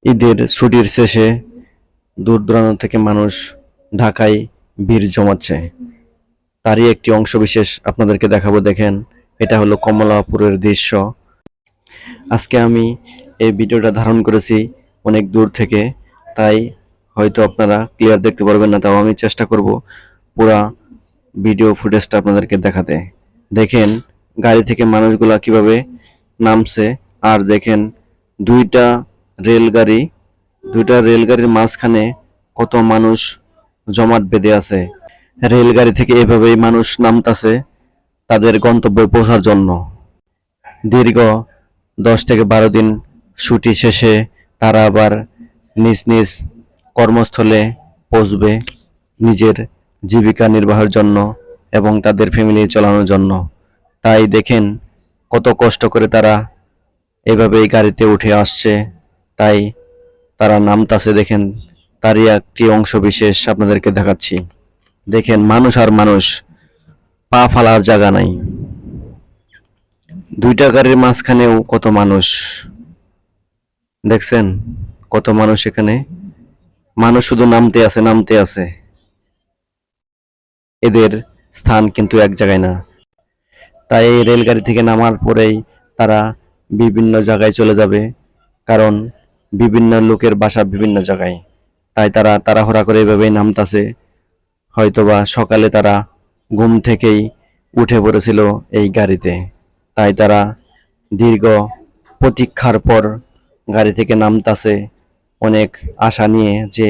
ঈদের ছুটির শেষে দূর দূরান্ত থেকে মানুষ ঢাকায় ভিড় জমাচ্ছে। তারই একটি অংশবিশেষ আপনাদেরকে দেখাবো। দেখেন, এটা হলো কমলাপুরের দৃশ্য। আজকে আমি এই ভিডিওটা ধারণ করেছি অনেক দূর থেকে, তাই হয়তো আপনারা ক্লিয়ার দেখতে পারবেন না। তাও আমি চেষ্টা করব পুরা ভিডিও ফুটেজটা আপনাদেরকে দেখাতে। দেখেন গাড়ি থেকে মানুষগুলা কিভাবে নামছে, আর দেখেন দুইটা রেলগাড়ি দুইটা রেলগাড়ির মাঝখানে কত মানুষ জমাট বেঁধে আছে। রেলগাড়ি থেকে এভাবেই মানুষ নামতাছে তাদের গন্তব্যে পৌঁছার জন্য। দীর্ঘ 10 থেকে 12 দিন ছুটি শেষে তারা আবার নিজ নিজ কর্মস্থলে পৌঁছবে নিজের জীবিকা নির্বাহের জন্য এবং তাদের ফ্যামিলি চালানোর জন্য। তাই দেখেন কত কষ্ট করে তারা এভাবেই গাড়িতে উঠে আসছে। তাই তারা নামতাছে, দেখেন তারই একটি অংশ বিশেষ আপনাদেরকে দেখাচ্ছি। দেখেন মানুষ আর মানুষ, পা ফালার জায়গা নাই। দুইটা গাড়ির মাঝখানেও কত মানুষ, দেখছেন কত মানুষ এখানে। মানুষ শুধু নামতে আছে নামতে আছে, এদের স্থান কিন্তু এক জায়গায় না। তাই এই রেলগাড়ি থেকে নামার পরেই তারা বিভিন্ন জায়গায় চলে যাবে, কারণ বিভিন্ন লোকের বাসা বিভিন্ন জায়গায়। তাই তারা তাড়াহুড়া করে এভাবেই নামতাছে। হয়তোবা সকালে তারা ঘুম থেকেই উঠে পড়েছিল এই গাড়িতে, তাই তারা দীর্ঘ প্রতীক্ষার পর গাড়ি থেকে নামতাছে অনেক আশা নিয়ে যে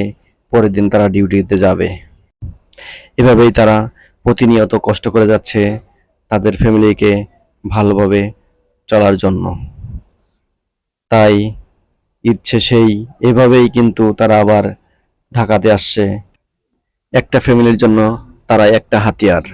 পরের দিন তারা ডিউটিতে যাবে। এভাবেই তারা প্রতিনিয়ত কষ্ট করে যাচ্ছে তাদের ফ্যামিলিকে ভালোভাবে চলার জন্য। তাই ঈদ শেষেই এভাবেই কিন্তু তারা আবার ঢাকাতে আসছে। একটা ফ্যামিলির জন্য তারা একটা হাতিয়ার।